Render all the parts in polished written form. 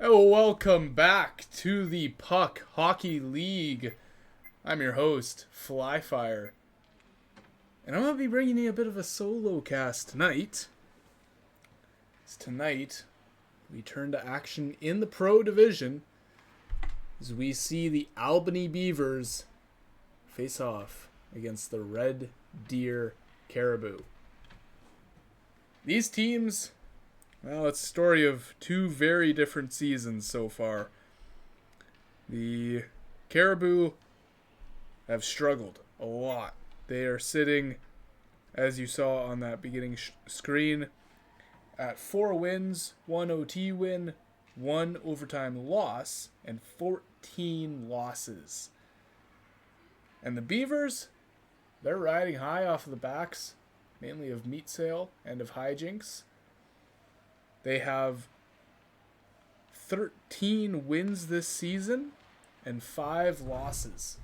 Oh, welcome back to the Puck Hockey League. I'm your host, Flyfire. And I'm going to be bringing you a bit of a solo cast tonight. Tonight, we turn to action in the Pro Division as we see the Albany Beavers face off against the Red Deer Caribou. These teams... well, it's a story of two very different seasons so far. The Caribou have struggled a lot. They are sitting, as you saw on that beginning screen, at 4 wins, 1 OT win, 1 overtime loss, and 14 losses. And the Beavers, they're riding high off of the backs, mainly of Meat Sale and of Hijinks. They have 13 wins this season and 5 losses.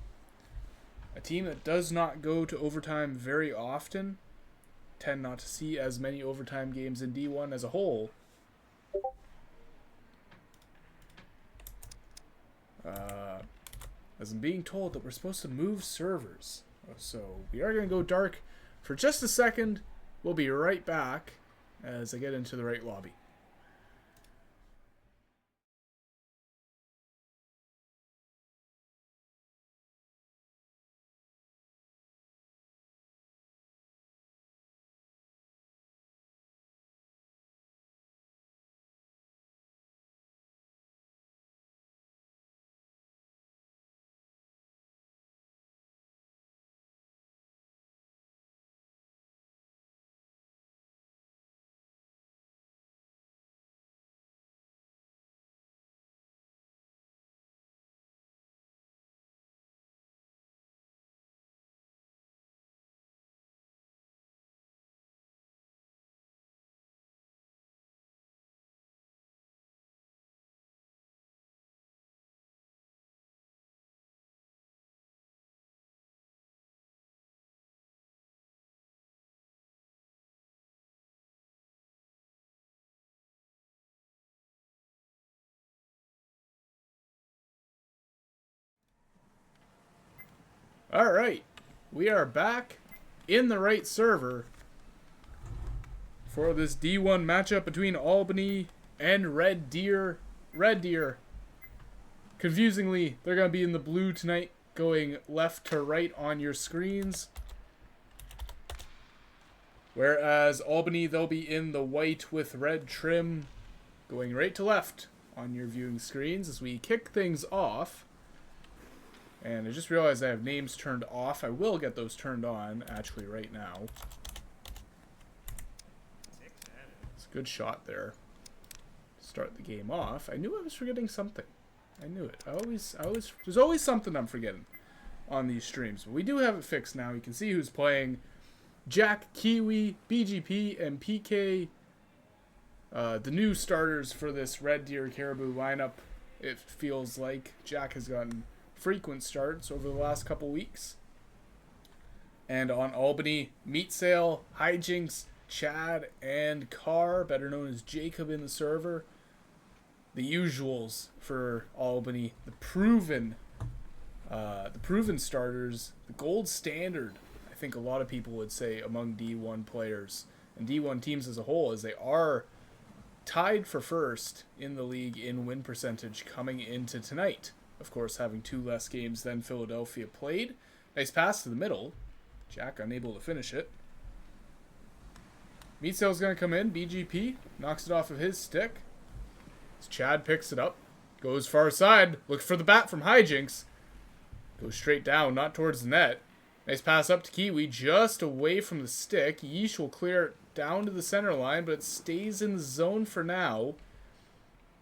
A team that does not go to overtime very often, tend not to see as many overtime games in D1 as a whole. As I'm being told that we're supposed to move servers. So we are going to go dark for just a second. We'll be right back as I get into the right lobby. Alright, we are back in the right server for this D1 matchup between Albany and Red Deer. Red Deer, confusingly, they're going to be in the blue tonight, going left to right on your screens. Whereas Albany, they'll be in the white with red trim, going right to left on your viewing screens as we kick things off. And I just realized I have names turned off. I will get those turned on, actually, right now. It's a good shot there. Start the game off. I knew I was forgetting something. I knew it. There's always something I'm forgetting on these streams. But we do have it fixed now. You can see who's playing. Jack, Kiwi, BGP, and PK. The new starters for this Red Deer Caribou lineup. It feels like Jack has gotten frequent starts over the last couple weeks. And on Albany, Meat Sale, Hijinks, Chad, and Carr, better known as Jacob in the server. The usuals for Albany, the proven starters, the gold standard, I think a lot of people would say, among D1 players and D1 teams as a whole, as they are tied for first in the league in win percentage coming into tonight. Of course, having 2 less games than Philadelphia played. Nice pass to the middle. Jack unable to finish it. Meat Sale's going to come in. BGP knocks it off of his stick. As Chad picks it up. Goes far side. Looks for the bat from Hijinks. Goes straight down, not towards the net. Nice pass up to Kiwi, just away from the stick. Yeesh will clear it down to the center line, but it stays in the zone for now.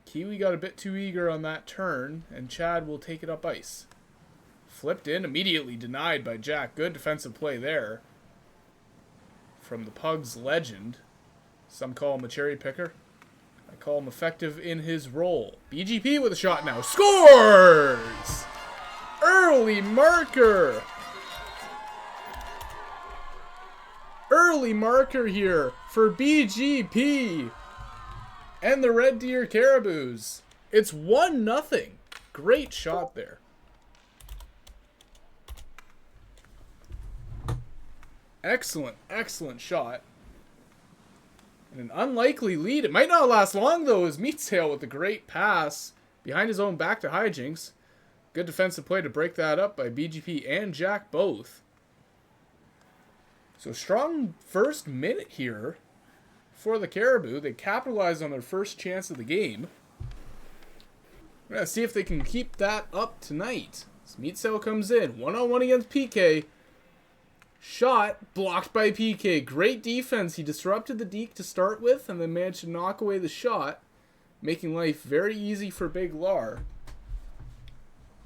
Kiwi got a bit too eager on that turn, and Chad will take it up ice. Flipped in, immediately denied by Jack. Good defensive play there from the Pugs legend. Some call him a cherry picker. I call him effective in his role. BGP with a shot now. Scores! Early marker! Early marker here for BGP and the Red Deer Caribous. It's 1-0. Great shot there. Excellent, excellent shot. And an unlikely lead. It might not last long, though, as Meatsail with a great pass behind his own back to Hijinks. Good defensive play to break that up by BGP and Jack both. So strong first minute here for the Caribou. They capitalize on their first chance of the game. We're going to see if they can keep that up tonight. As Meatsail comes in, one-on-one against PK. Shot blocked by PK. Great defense. He disrupted the deke to start with and then managed to knock away the shot, making life very easy for Big Lar.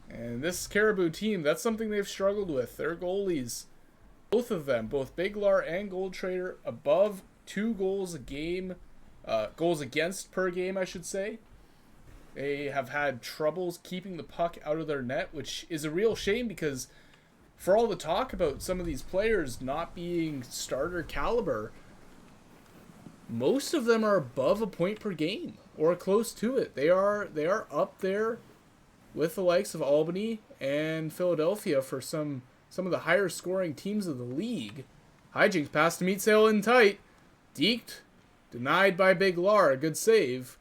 And this Caribou team, that's something they've struggled with. Their goalies, both of them, both Big Lar and Gold Trader, above 2 goals a game, goals against per game, I should say. They have had troubles keeping the puck out of their net, which is a real shame because for all the talk about some of these players not being starter caliber, most of them are above a point per game or close to it. They are up there with the likes of Albany and Philadelphia for some of the higher scoring teams of the league. Hijinks pass to Meatsail in tight. Deked. Denied by Big Lar. A good save.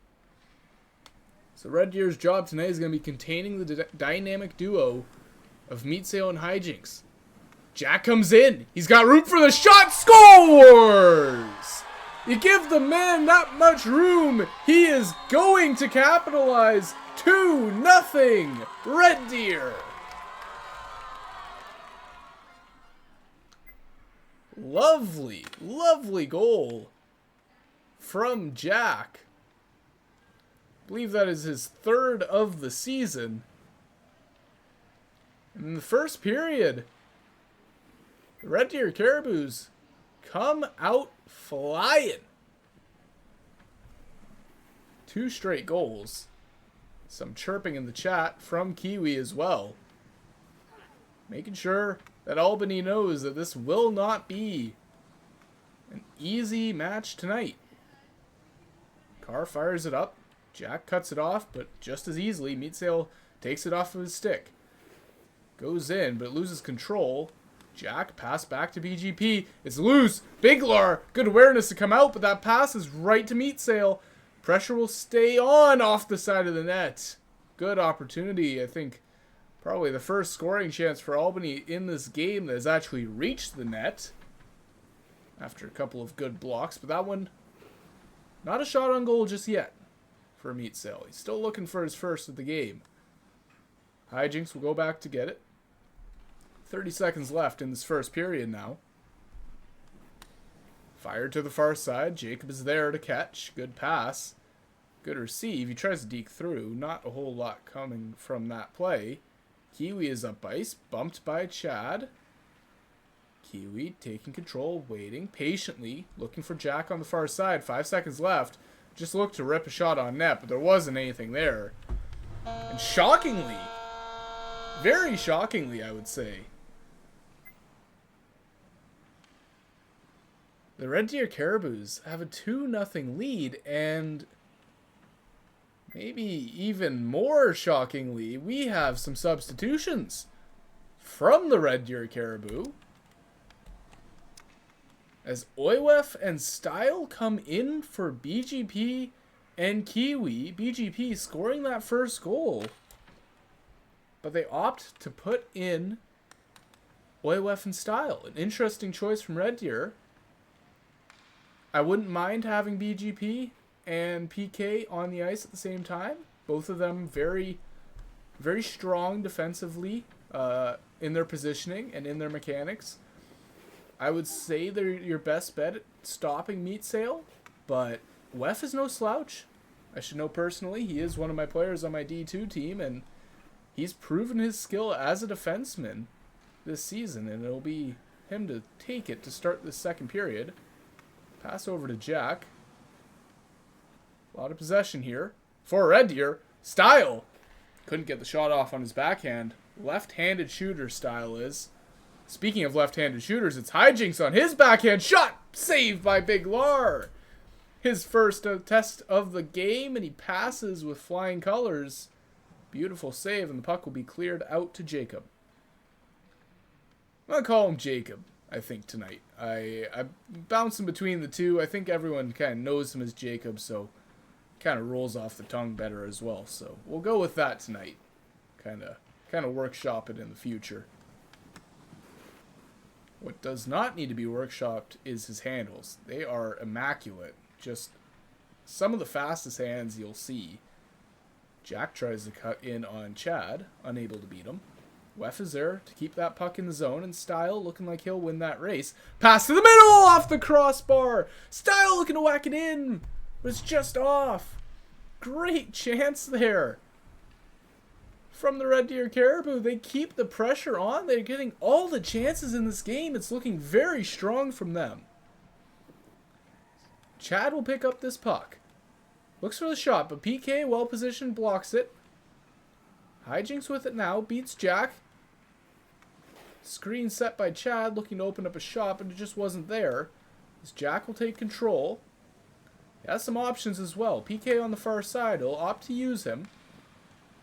So Red Deer's job tonight is going to be containing the dynamic duo of Meatsail and Hijinks. Jack comes in. He's got room for the shot. Scores! You give the man that much room, he is going to capitalize. 2-0 Red Deer. Lovely, lovely goal from Jack. I believe that is his 3rd of the season. And in the first period, the Red Deer Caribous come out flying. 2 straight goals. Some chirping in the chat from Kiwi as well. Making sure that Albany knows that this will not be an easy match tonight. Carr fires it up. Jack cuts it off, but just as easily, Meatsail takes it off of his stick. Goes in, but loses control. Jack, pass back to BGP. It's loose. Big Lar, good awareness to come out, but that pass is right to Meatsail. Pressure will stay on off the side of the net. Good opportunity. I think probably the first scoring chance for Albany in this game that has actually reached the net. After a couple of good blocks, but that one, not a shot on goal just yet for Meatsail. He's still looking for his first of the game. Hijinks will go back to get it. 30 seconds left in this first period now. Fired to the far side. Jacob is there to catch. Good pass. Good receive. He tries to deke through. Not a whole lot coming from that play. Kiwi is up ice. Bumped by Chad. Kiwi taking control. Waiting patiently. Looking for Jack on the far side. 5 seconds left. Just looked to rip a shot on net, but there wasn't anything there. And shockingly, very shockingly, I would say, the Red Deer Caribous have a 2-0 lead, and maybe even more shockingly, we have some substitutions from the Red Deer Caribou. As Oywef and Style come in for BGP and Kiwi. BGP scoring that first goal, but they opt to put in Oywef and Style. An interesting choice from Red Deer. I wouldn't mind having BGP and PK on the ice at the same time. Both of them very, very strong defensively in their positioning and in their mechanics. I would say they're your best bet at stopping Meatsail, but Wef is no slouch. I should know personally. He is one of my players on my D2 team, and he's proven his skill as a defenseman this season, and it'll be him to take it to start the second period. Pass over to Jack. A lot of possession here for Red Deer. Style couldn't get the shot off on his backhand. Left-handed shooter Style is. Speaking of left-handed shooters, it's Hijinks on his backhand shot. Saved by Big Lar. his first test of the game, and he passes with flying colors. Beautiful save, and the puck will be cleared out to Jacob. I'm going to call him Jacob, I think, tonight. I'm bouncing between the two. I think everyone kind of knows him as Jacob, so kind of rolls off the tongue better as well. So we'll go with that tonight. Kind of workshop it in the future. What does not need to be workshopped is his handles. They are immaculate. Just some of the fastest hands you'll see. Jack tries to cut in on Chad, unable to beat him. Wef is there to keep that puck in the zone, and Style looking like he'll win that race. Pass to the middle, off the crossbar. Style looking to whack it in, but it's just off. Great chance there from the Red Deer Caribou. They keep the pressure on. They're getting all the chances in this game. It's looking very strong from them. Chad will pick up this puck. Looks for the shot, but PK, well positioned, blocks it. Hijinks with it now, beats Jack. Screen set by Chad, looking to open up a shot, but it just wasn't there. As Jack will take control. He has some options as well. PK on the far side, he'll opt to use him.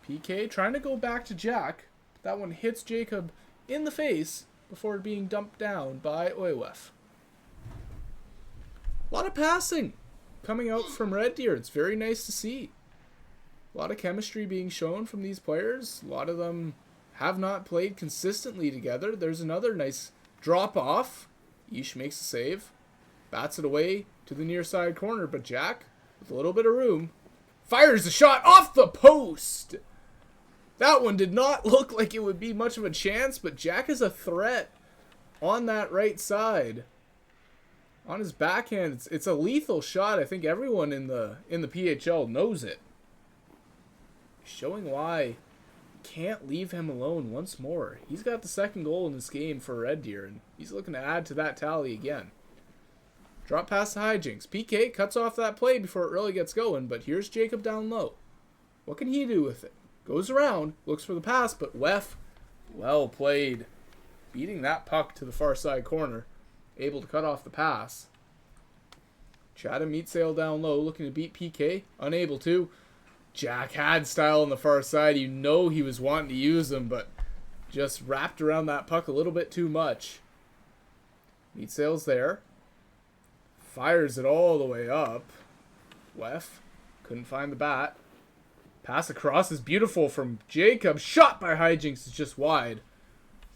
PK trying to go back to Jack. That one hits Jacob in the face before being dumped down by Oywef. A lot of passing coming out from Red Deer. It's very nice to see. A lot of chemistry being shown from these players. A lot of them have not played consistently together. There's another nice drop off. Ish makes a save. Bats it away to the near side corner, but Jack, with a little bit of room, fires a shot off the post. That one did not look like it would be much of a chance, but Jack is a threat on that right side. On his backhand, it's a lethal shot. I think everyone in the PHL knows it. Showing why you can't leave him alone once more. He's got the second goal in this game for Red Deer, and he's looking to add to that tally again. Drop past the hijinks. PK cuts off that play before it really gets going, but here's Jacob down low. What can he do with it? Goes around, looks for the pass, but Wef, well played. Beating that puck to the far side corner. Able to cut off the pass. Chad and Meatsail down low, looking to beat PK. Unable to. Jack had Style on the far side. You know he was wanting to use him, but just wrapped around that puck a little bit too much. Meatsail's there. Fires it all the way up. Wef couldn't find the bat. Pass across is beautiful from Jacob. Shot by Hijinks is just wide.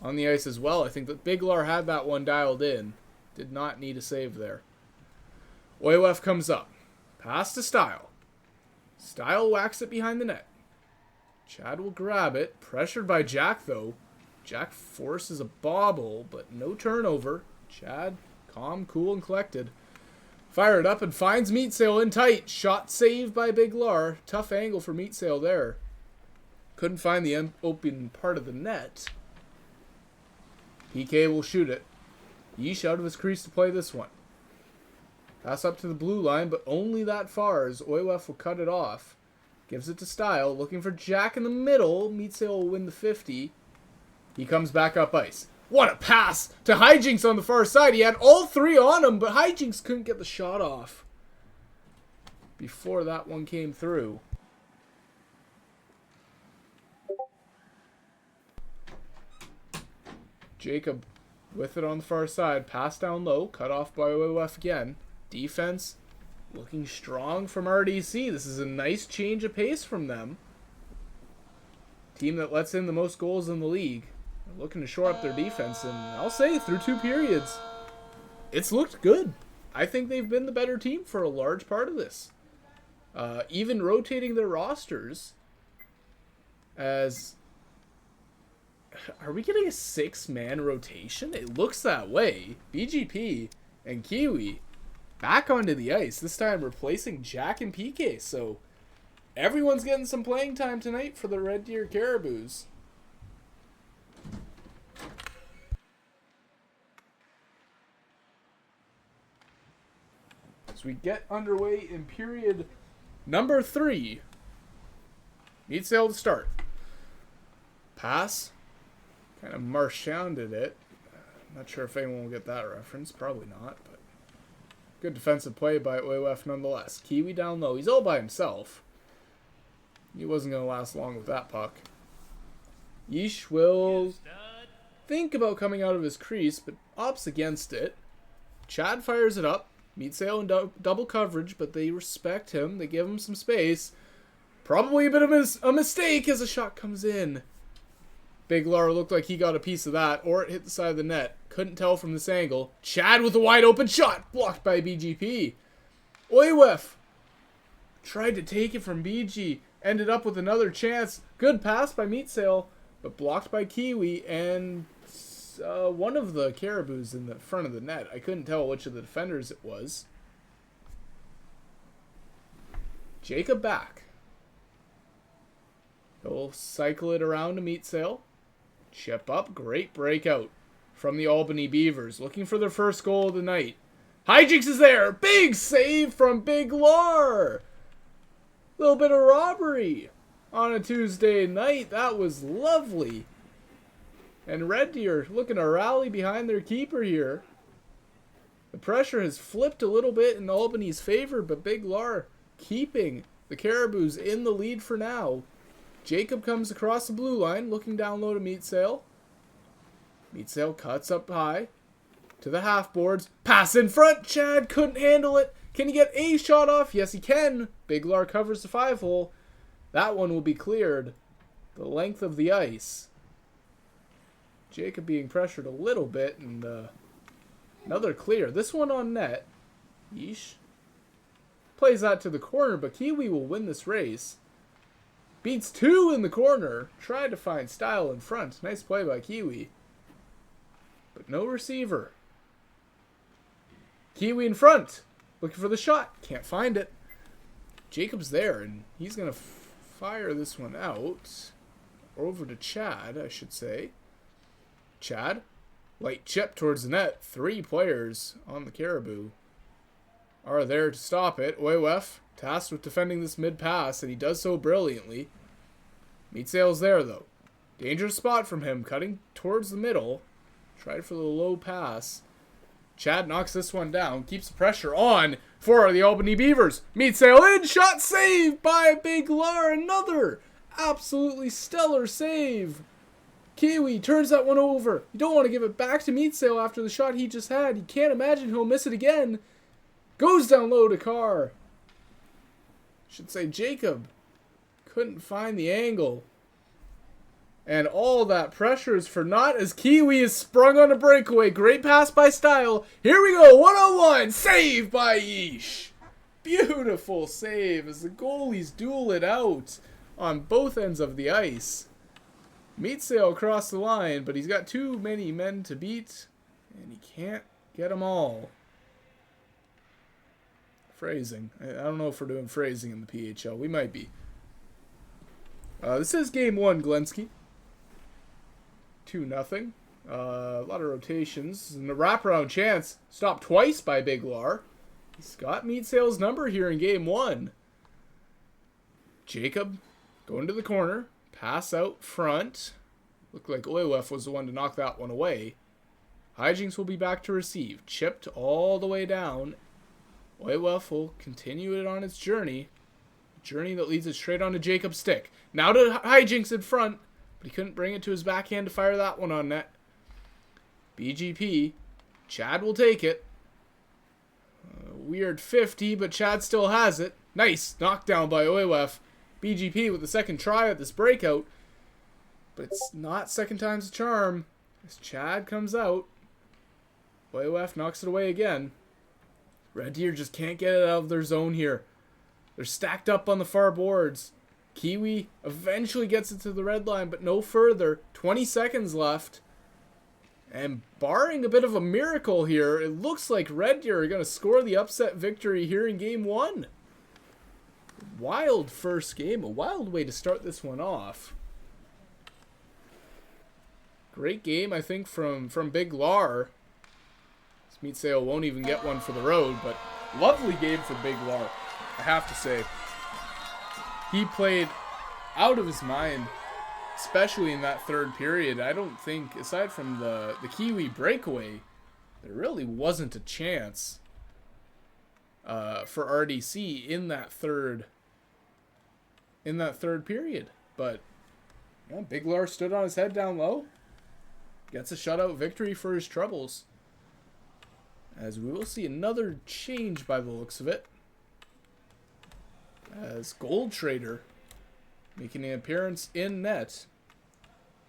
On the ice as well. I think that Biglar had that one dialed in. Did not need a save there. Oywef comes up. Pass to Style. Style whacks it behind the net. Chad will grab it. Pressured by Jack, though. Jack forces a bobble, but no turnover. Chad, calm, cool, and collected. Fire it up and finds Meatsail in tight. Shot saved by Biglar. Tough angle for Meatsail there. Couldn't find the open part of the net. PK will shoot it. Yeesh out of his crease to play this one. Pass up to the blue line, but only that far as Oywef will cut it off. Gives it to Style, looking for Jack in the middle. Meatsail will win the 50. He comes back up ice. What a pass to Hijinks on the far side. He had all three on him, but Hijinks couldn't get the shot off before that one came through. Jacob with it on the far side. Pass down low. Cut off by Oywef again. Defense looking strong from RDC. This is a nice change of pace from them. Team that lets in the most goals in the league. They're looking to shore up their defense, and I'll say through 2 periods, it's looked good. I think they've been the better team for a large part of this. Even rotating their rosters as... Are we getting a 6-man rotation? It looks that way. BGP and Kiwi back onto the ice, this time replacing Jack and PK. So everyone's getting some playing time tonight for the Red Deer Caribous. As we get underway in period number 3. Meatsail to start. Pass. Kind of Marchanded it. Not sure if anyone will get that reference. Probably not. But Good defensive play by OF nonetheless. Kiwi down low. He's all by himself. He wasn't going to last long with that puck. Yeesh will think about coming out of his crease, but opts against it. Chad fires it up. Meet Sale in double coverage, but they respect him. They give him some space. Probably a bit of a mistake as a shot comes in. Big Lar looked like he got a piece of that, or it hit the side of the net. Couldn't tell from this angle. Chad with a wide open shot, blocked by BGP. Oywef tried to take it from BG, ended up with another chance. Good pass by Meat Sale, but blocked by Kiwi and one of the Caribous in the front of the net. I couldn't tell which of the defenders it was. Jacob back. He'll cycle it around to Meat Sale. Chip up. Great breakout from the Albany Beavers. Looking for their first goal of the night. Hijinks is there. Big save from Big Lar. Little bit of robbery on a Tuesday night. That was lovely. And Red Deer looking to rally behind their keeper here. The pressure has flipped a little bit in Albany's favor, but Big Lar keeping the Caribous in the lead for now. Jacob comes across the blue line, looking down low to Meat Sale. Meat Sale cuts up high to the half boards. Pass in front. Chad couldn't handle it. Can he get a shot off? Yes, he can. Big Lar covers the 5-hole. That one will be cleared the length of the ice. Jacob being pressured a little bit, and another clear. This one on net. Yeesh. Plays that to the corner, but Kiwi will win this race. Beats 2 in the corner. Tried to find style in front. Nice play by Kiwi. But no receiver. Kiwi in front. Looking for the shot. Can't find it. Jacob's there, and he's going to fire this one out. Over to Chad, I should say. Chad. Light chip towards the net. 3 players on the Caribou are there to stop it. Oywef tasked with defending this mid-pass, and he does so brilliantly. Meat Sale's there, though. Dangerous spot from him, cutting towards the middle. Tried for the low pass. Chad knocks this one down, keeps the pressure on for the Albany Beavers. Meat Sale in, shot saved by Big Lar. Another absolutely stellar save. Kiwi turns that one over. You don't want to give it back to Meat Sale after the shot he just had. You can't imagine he'll miss it again. Goes down low to Carr. Should say Jacob couldn't find the angle. And all that pressure is for naught as Kiwi is sprung on a breakaway. Great pass by Style. Here we go. 1-on-1. Save by Yeesh. Beautiful save as the goalies duel it out on both ends of the ice. Meat Sale across the line, but he's got too many men to beat, and he can't get them all. Phrasing. I don't know if we're doing phrasing in the PHL. We might be. This is game 1, Glenski. 2-0. A lot of rotations. And the wraparound chance stopped twice by Big Lar. He's got Meat Sale's number here in game 1. Jacob going to the corner. Pass out front. Looked like Oywef was the one to knock that one away. Hijinks will be back to receive. Chipped all the way down. Oywef will continue it on its journey. A journey that leads it straight onto Jacob's stick. Now to Hijinks in front. But he couldn't bring it to his backhand to fire that one on net. BGP. Chad will take it. Weird 50, but Chad still has it. Nice knockdown by Oywef. BGP with the second try at this breakout. But it's not second time's a charm. As Chad comes out. Oywef knocks it away again. Red Deer just can't get it out of their zone here. They're stacked up on the far boards. Kiwi eventually gets it to the red line, but no further. 20 seconds left. And barring a bit of a miracle here, it looks like Red Deer are going to score the upset victory here in game 1. Wild first game. A wild way to start this one off. Great game, I think, from Big Lar. Meat Sale won't even get one for the road, but lovely game for Big Lar, I have to say. He played out of his mind, especially in that third period. I don't think, aside from the Kiwi breakaway, there really wasn't a chance for RDC in that third period. But Big Lar stood on his head down low. Gets a shutout victory for his troubles. As we will see another change by the looks of it. As Gold Trader making an appearance in net.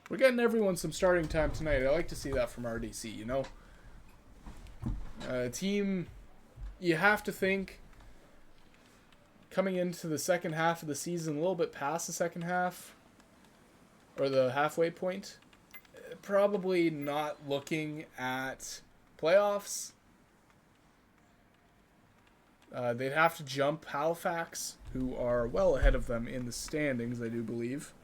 We're getting everyone some starting time tonight. I like to see that from RDC, you know. Team, you have to think coming into the second half of the season, a little bit past the second half, or the halfway point, probably not looking at playoffs. They'd have to jump Halifax, who are well ahead of them in the standings, I do believe.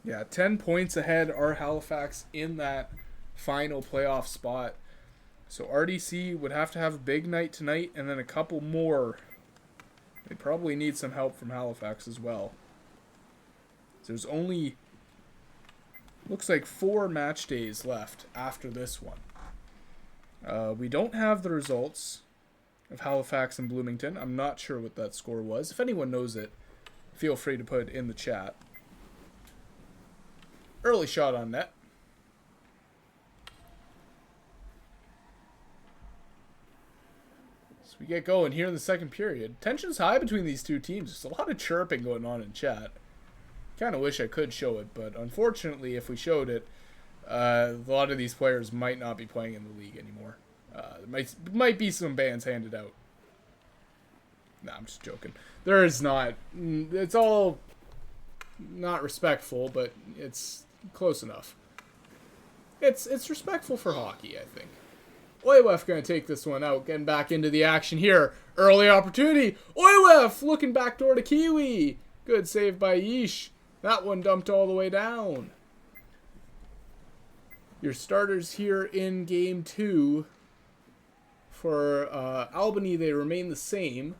Yeah, 10 points ahead are Halifax in that final playoff spot. So RDC would have to have a big night tonight and then a couple more. They probably need some help from Halifax as well. There's only, looks like 4 match days left after this one. We don't have the results of Halifax and Bloomington. I'm not sure what that score was. If anyone knows it, feel free to put it in the chat. Early shot on net. So we get going here in the second period. Tension's high between these two teams. There's a lot of chirping going on in chat. Kind of wish I could show it, but unfortunately, if we showed it, a lot of these players might not be playing in the league anymore. There might be some bans handed out. Nah, I'm just joking. There is not. It's all not respectful, but it's close enough. It's respectful for hockey, I think. Oiwef going to take this one out, getting back into the action here. Early opportunity. Oiwef looking backdoor to Kiwi. Good save by Yeesh. That one dumped all the way down. Your starters here in Game 2. For Albany, they remain the same.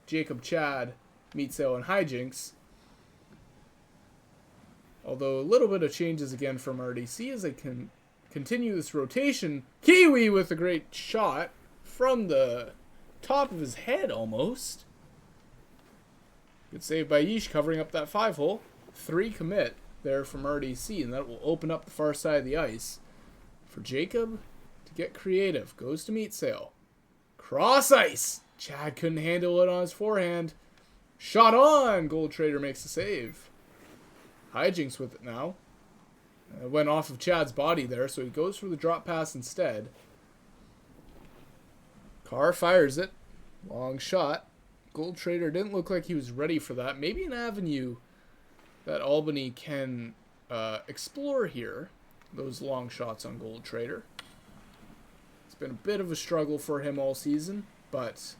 Jacob, Chad, Meatsail, and Hijinks. Although a little bit of changes again from RDC as they can continue this rotation. Kiwi with a great shot from the top of his head almost. Good save by Yeesh covering up that 5-hole. 3 commit there from RDC, and that will open up the far side of the ice. For Jacob to get creative. Goes to Meatsail. Cross ice. Chad couldn't handle it on his forehand. Shot on. Gold Trader makes the save. Hijinks with it now. It went off of Chad's body there, so he goes for the drop pass instead. Carr fires it. Long shot. Gold Trader didn't look like he was ready for that. Maybe an avenue that Albany can explore here. Those long shots on Gold Trader. It's been a bit of a struggle for him all season, but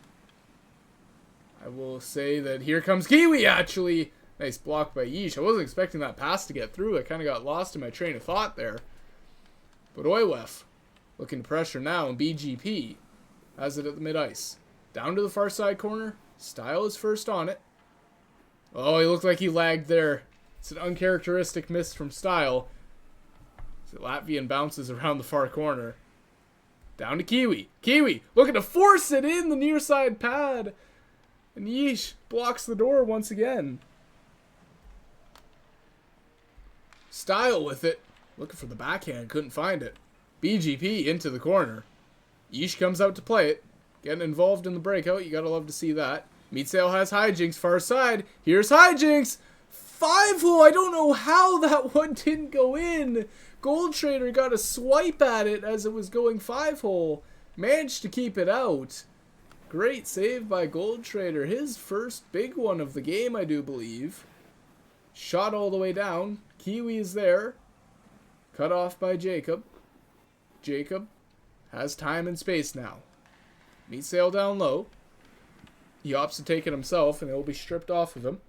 I will say that here comes Kiwi, actually. Nice block by Yeesh. I wasn't expecting that pass to get through. I kind of got lost in my train of thought there. But Oiwef looking to pressure now, and BGP has it at the mid-ice. Down to the far side corner. Style is first on it. Oh, he looked like he lagged there. It's an uncharacteristic miss from Style. So Latvian bounces around the far corner. Down to Kiwi. Kiwi looking to force it in the near side pad. And Yeesh blocks the door once again. Style with it. Looking for the backhand. Couldn't find it. BGP into the corner. Yeesh comes out to play it. Getting involved in the breakout. You gotta love to see that. Meatsail has Hijinks far side. Here's Hijinks. 5-hole. I don't know how that one didn't go in. Gold Trader got a swipe at it as it was going 5-hole. Managed to keep it out. Great save by Gold Trader. His first big one of the game, I do believe. Shot all the way down. Kiwi is there. Cut off by Jacob. Jacob has time and space now. Meatsail down low. He opts to take it himself, and it will be stripped off of him.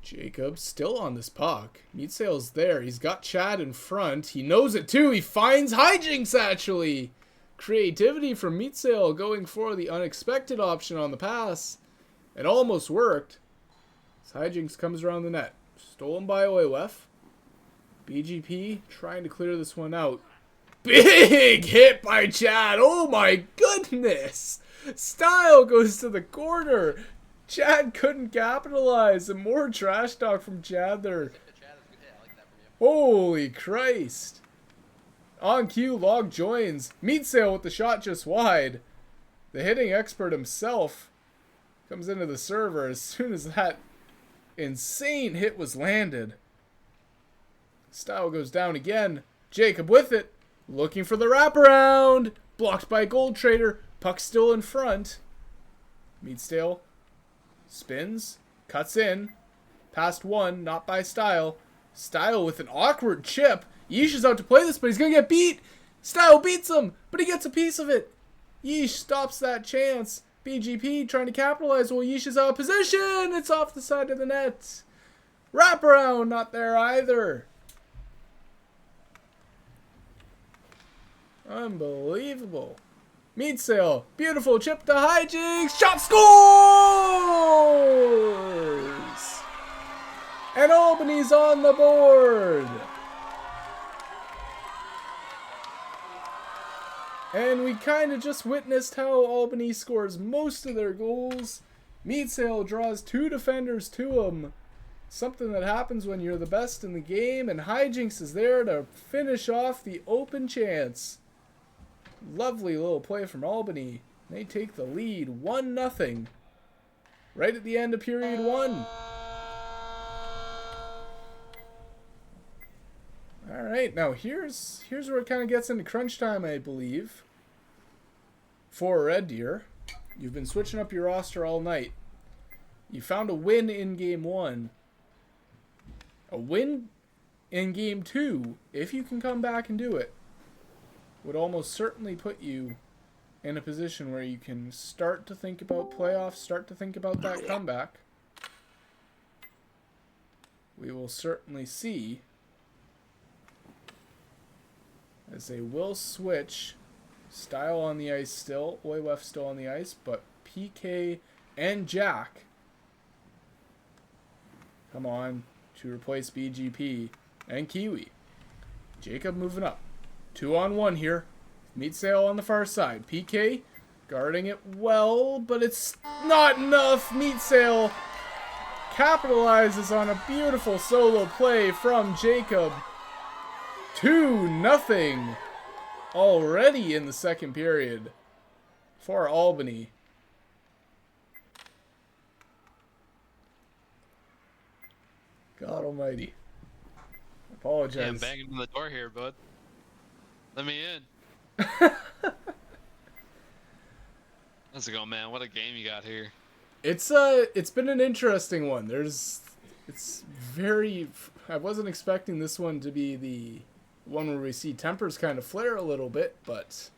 Jacob still on this puck. Meatsail's there. He's got Chad in front. He knows it too. He finds Hijinks, actually. Creativity from Meatsail going for the unexpected option on the pass. It almost worked. Hijinks comes around the net. Stolen by Oiwef. BGP trying to clear this one out. Big hit by Chad. Oh my goodness. Style goes to the corner. Chad couldn't capitalize. And more trash talk from Chad there. Holy Christ. On cue, Log joins. Meat Sale with the shot just wide. The hitting expert himself comes into the server as soon as that insane hit was landed. Style goes down again. Jacob with it. Looking for the wraparound. Blocked by Gold Trader. Puck still in front. Meatstale spins. Cuts in. Past one. Not by Style. Style with an awkward chip. Yeesh is out to play this, but he's going to get beat. Style beats him, but he gets a piece of it. Yeesh stops that chance. BGP trying to capitalize while Yeesh is out of position. It's off the side of the net. Wraparound not there either. Unbelievable. Meat Sale. Beautiful chip to hijinks. Shot scores! And Albany's on the board. And we kind of just witnessed how Albany scores most of their goals. Meat Sale draws 2 defenders to him. Something that happens when you're the best in the game. And Hijinks is there to finish off the open chance. Lovely little play from Albany. They take the lead 1-0. Right at the end of period 1. Alright, now here's where it kind of gets into crunch time, I believe. For Red Deer, you've been switching up your roster all night. You found a win in game 1. A win in game 2, if you can come back and do it, would almost certainly put you in a position where you can start to think about playoffs, start to think about that comeback. We will certainly see as they will switch. Style on the ice still. Oywef still on the ice, but PK and Jack come on to replace BGP and Kiwi. Jacob moving up. 2-on-1 here. Meat Sale on the far side. PK guarding it well, but it's not enough. Meat Sale capitalizes on a beautiful solo play from Jacob. 2-0 already in the second period for Albany. God almighty. Apologize. Yeah, I'm banging on the door here, bud. Let me in. How's it going, man? What a game you got here. It's been an interesting one. I wasn't expecting this one to be the one where we see tempers kind of flare a little bit, but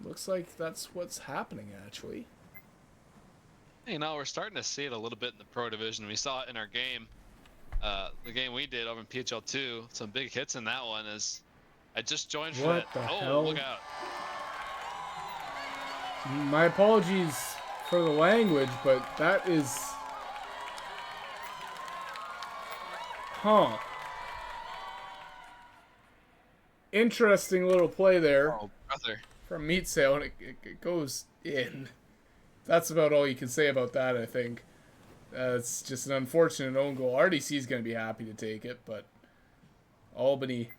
looks like that's what's happening, actually. You know, we're starting to see it a little bit in the pro division. We saw it in our game, the game we did over in PHL 2. Some big hits in that one. As I just joined for What it. the Oh, hell? look out. My apologies for the language, but that is... Huh. Interesting little play there. Oh, brother. From Meat Sale, and it goes in. That's about all you can say about that, I think. It's just an unfortunate own goal. RDC is going to be happy to take it, but Albany...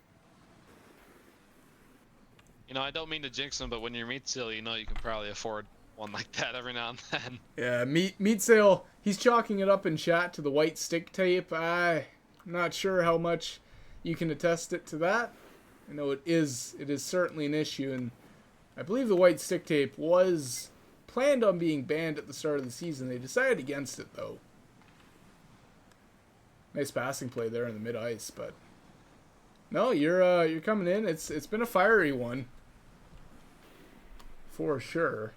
You know, I don't mean to jinx them, but when you're Meat Sale, you know you can probably afford one like that every now and then. Yeah, Meat Sale, he's chalking it up in chat to the white stick tape. I'm not sure how much you can attest it to that. I know it is certainly an issue, and I believe the white stick tape was planned on being banned at the start of the season. They decided against it, though. Nice passing play there in the mid-ice, but no, you're coming in. It's been a fiery one. For sure.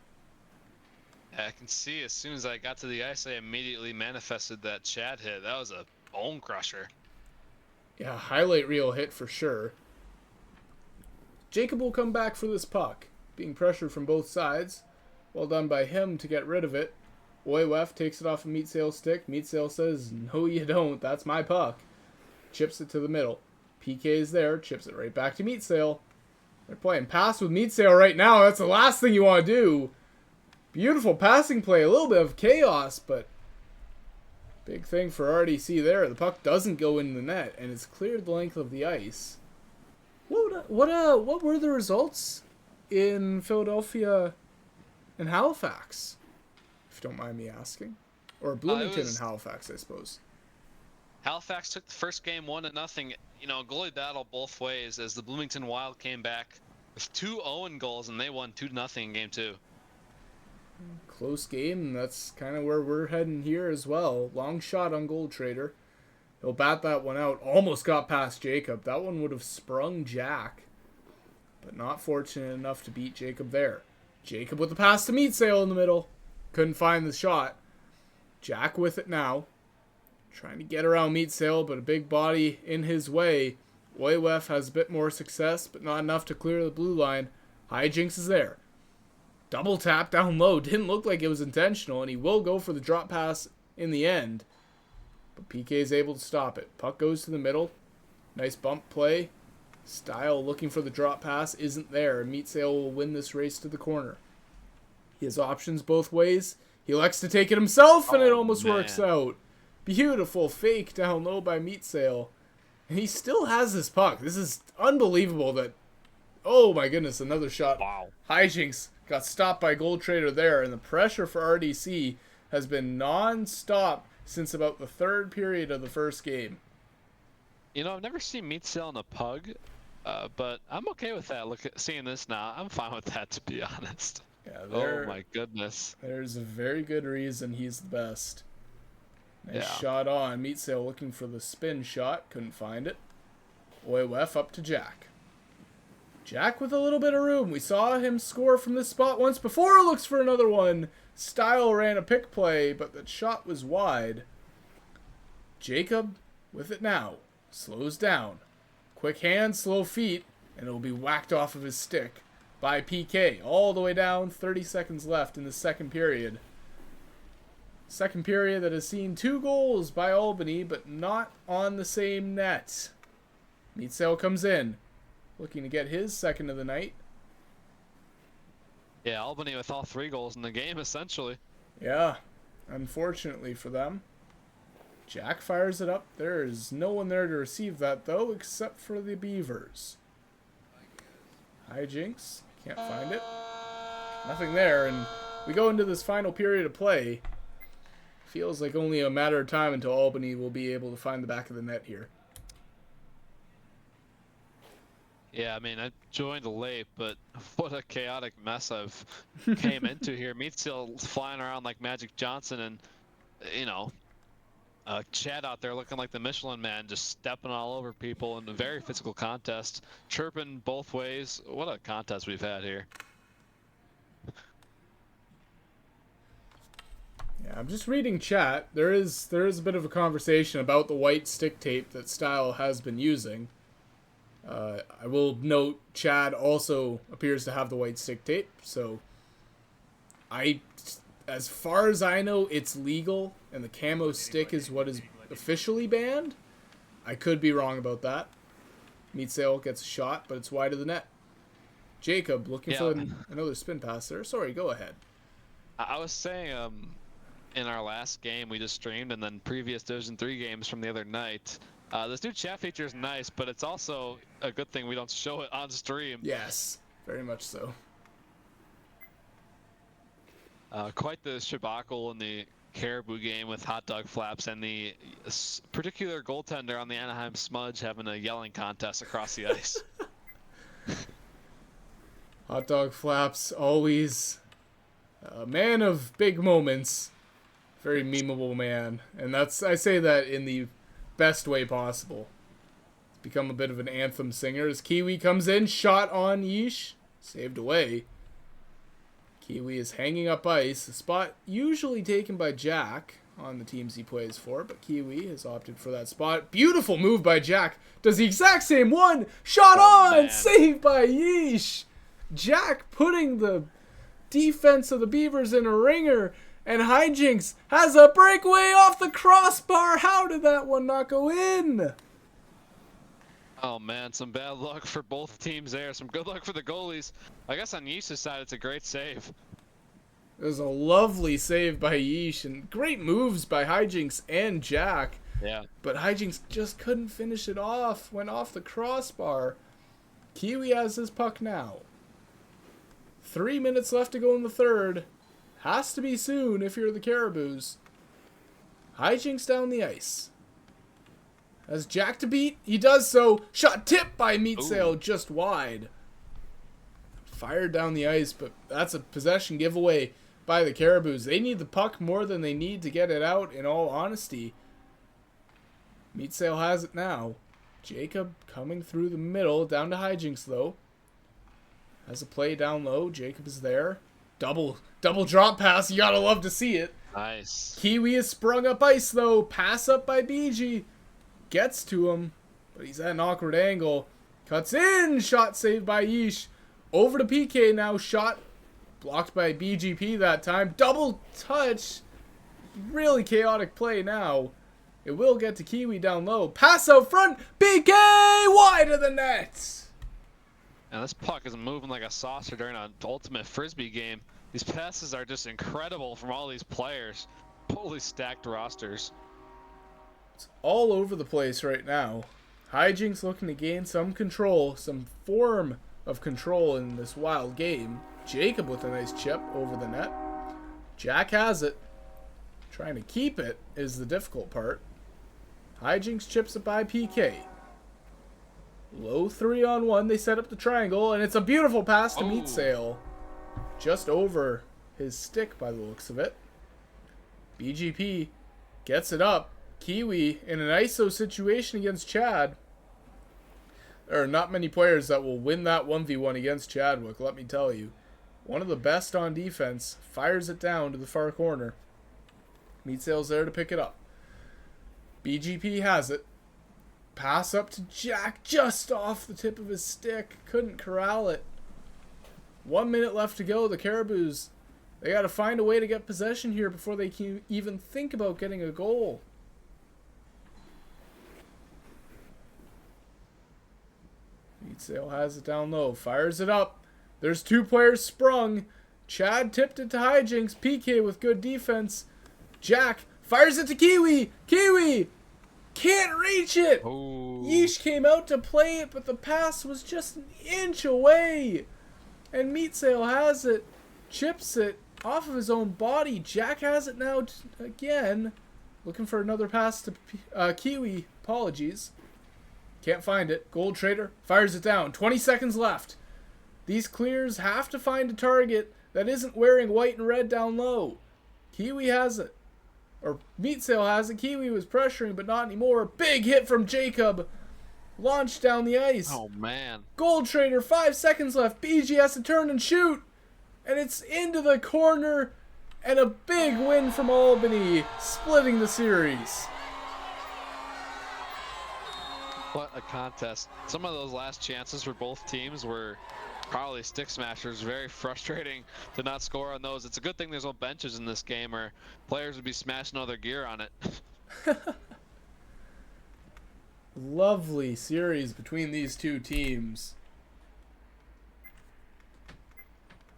Yeah, I can see as soon as I got to the ice, I immediately manifested that Chad hit. That was a bone crusher. Yeah, highlight reel hit for sure. Jacob will come back for this puck, being pressured from both sides. Well done by him to get rid of it. Oywef takes it off of Meat Sale's stick. Meat Sale says, "No, you don't. That's my puck." Chips it to the middle. PK's there, chips it right back to Meat Sale. They're playing pass with Meat Sale right now. That's the last thing you want to do. Beautiful passing play, a little bit of chaos, but big thing for RDC there. The puck doesn't go in the net, and it's cleared the length of the ice. What were the results in Philadelphia and Halifax, if you don't mind me asking? Or Bloomington and Halifax, I suppose. Halifax took the first game 1-0. You know, goalie battle both ways as the Bloomington Wild came back with 2 Owen goals and they won 2-0 in game 2. Close game, and that's kind of where we're heading here as well. Long shot on Gold Trader. He'll bat that one out. Almost got past Jacob. That one would have sprung Jack, but not fortunate enough to beat Jacob there. Jacob with the pass to Meat Sale in the middle. Couldn't find the shot. Jack with it now. Trying to get around Meat Sale, but a big body in his way. Oywef has a bit more success, but not enough to clear the blue line. Hijinks is there. Double tap down low. Didn't look like it was intentional, and he will go for the drop pass in the end. But PK is able to stop it. Puck goes to the middle. Nice bump play. Style looking for the drop pass isn't there. Meat Sale will win this race to the corner. He has options both ways. He elects to take it himself, and it almost works out. Beautiful fake down low by Meat Sale. And he still has this puck. This is unbelievable that... Oh my goodness, another shot. Wow. Hijinks got stopped by Gold Trader there, and the pressure for RDC has been non-stop since about the third period of the first game. You know, I've never seen Meat Sale in a pug, but I'm okay with that. Seeing this now, I'm fine with that, to be honest. Yeah, oh my goodness. There's a very good reason he's the best. Nice shot on. Meat Sale looking for the spin shot. Couldn't find it. Oywef up to Jack. Jack with a little bit of room. We saw him score from this spot once before. Looks for another one. Style ran a pick play, but that shot was wide. Jacob with it now. Slows down. Quick hands, slow feet, and it will be whacked off of his stick by PK. All the way down. 30 seconds left in the second period. Second period that has seen 2 goals by Albany, but not on the same net. Meat Sale comes in, looking to get his second of the night. Yeah, Albany with all 3 goals in the game, essentially. Yeah, unfortunately for them. Jack fires it up. There is no one there to receive that, though, except for the Beavers. Hijinks. Can't find it. Nothing there, and we go into this final period of play. Feels like only a matter of time until Albany will be able to find the back of the net here. Yeah, I mean, I joined late, but what a chaotic mess I've came into here. Meat Sale flying around like Magic Johnson, and, you know, Chad out there looking like the Michelin Man, just stepping all over people in a very physical contest, chirping both ways. What a contest we've had here. Yeah, I'm just reading chat. There is a bit of a conversation about the white stick tape that Style has been using. I will note Chad also appears to have the white stick tape, so as far as I know, it's legal, and the camo stick is what is officially banned. I could be wrong about that. Meat Sale gets a shot, but it's wide of the net. Jacob looking for another spin pass there. Sorry, go ahead. I was saying, in our last game we just streamed, and then previous Division 3 games from the other night, this new chat feature is nice, but it's also a good thing we don't show it on stream. Yes, very much so. Quite the shabacle in the Caribou game with hot dog flaps and the particular goaltender on the Anaheim Smudge having a yelling contest across the ice. Hot dog flaps, always a man of big moments. Very memeable man. And I say that in the best way possible. He's become a bit of an anthem singer as Kiwi comes in, shot on Yeesh, saved away. Kiwi is hanging up ice, a spot usually taken by Jack on the teams he plays for, but Kiwi has opted for that spot. Beautiful move by Jack. Does the exact same one. Shot on, man. Saved by Yeesh. Jack putting the defense of the Beavers in a ringer. And Hijinks has a breakaway off the crossbar. How did that one not go in? Oh man, some bad luck for both teams there. Some good luck for the goalies. I guess on Yish's side, it's a great save. It was a lovely save by Yeesh and great moves by Hijinks and Jack. Yeah. But Hijinks just couldn't finish it off. Went off the crossbar. Kiwi has his puck now. 3 minutes left to go in the third. Has to be soon if you're the Caribous. Hijinks down the ice. Has Jack to beat? He does so. Shot tipped by Meatsail just wide. Fired down the ice, but that's a possession giveaway by the Caribous. They need the puck more than they need to get it out, in all honesty. Meatsail has it now. Jacob coming through the middle, down to Hijinks though. Has a play down low. Jacob is there. Double drop pass. You gotta love to see it. Nice. Kiwi is sprung up ice though. Pass up by BG. Gets to him, but he's at an awkward angle. Cuts in. Shot saved by Yeesh. Over to PK now. Shot blocked by BGP that time. Double touch. Really chaotic play now. It will get to Kiwi down low. Pass out front. PK wide of the net. And this puck is moving like a saucer during an ultimate frisbee game. These passes are just incredible from all these players. Totally stacked rosters. It's all over the place right now. Hijinks looking to gain some control, some form of control in this wild game. Jacob with a nice chip over the net. Jack has it. Trying to keep it is the difficult part. Hijinks chips it by PK. Low 3-on-1. They set up the triangle, and it's a beautiful pass to Meatsail. Just over his stick by the looks of it. BGP gets it up. Kiwi in an ISO situation against Chad. There are not many players that will win that 1v1 against Chadwick, let me tell you. One of the best on defense. Fires it down to the far corner. Meatsail's there to pick it up. BGP has it. Pass up to Jack just off the tip of his stick. Couldn't corral it. 1 minute left to go. The Caribous, they got to find a way to get possession here before they can even think about getting a goal. Meatsail has it down low. Fires it up. There's two players sprung. Chad tipped it to Hijinks. PK with good defense. Jack fires it to Kiwi. Kiwi can't reach it. Yeesh came out to play it, but the pass was just an inch away. And Meatsail has it. Chips it off of his own body. Jack has it now again. Looking for another pass to Kiwi. Apologies. Can't find it. Gold Trader fires it down. 20 seconds left. These clears have to find a target that isn't wearing white and red down low. Kiwi has it. Or Meatsail has it. Kiwi was pressuring, but not anymore. Big hit from Jacob. Launched down the ice. Oh, man. Gold Trader, 5 seconds left. BG has to turn and shoot. And it's into the corner. And a big win from Albany, splitting the series. What a contest. Some of those last chances for both teams were probably stick smashers. Very frustrating to not score on those. It's a good thing there's no benches in this game or players would be smashing all their gear on it. Lovely series between these two teams.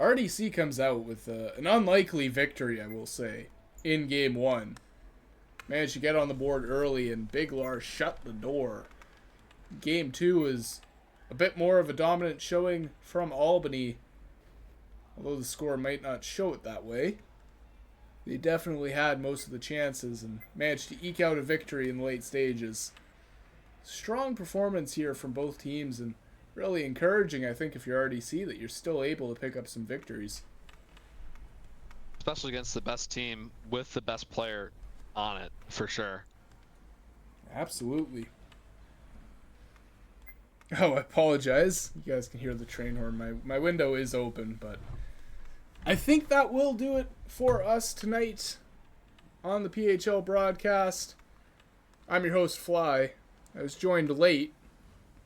RDC comes out with an unlikely victory, I will say, in Game 1. Managed to get on the board early, and Big Lars shut the door. Game 2 is a bit more of a dominant showing from Albany, although the score might not show it that way. They definitely had most of the chances and managed to eke out a victory in the late stages. Strong performance here from both teams, and really encouraging, I think, if you're RDC, that you're still able to pick up some victories. Especially against the best team with the best player on it, for sure. Absolutely. Oh, I apologize. You guys can hear the train horn. My window is open, but I think that will do it for us tonight on the PHL broadcast. I'm your host, Fly. I was joined late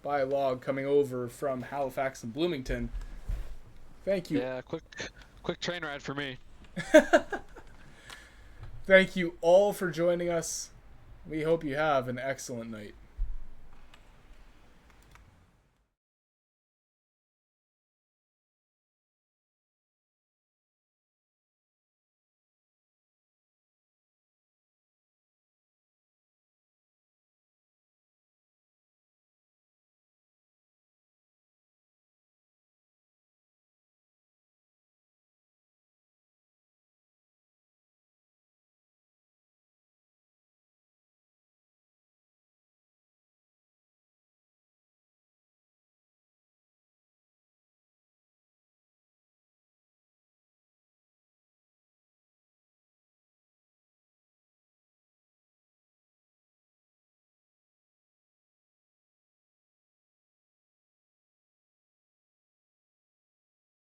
by a log coming over from Halifax and Bloomington. Thank you. Yeah, quick train ride for me. Thank you all for joining us. We hope you have an excellent night.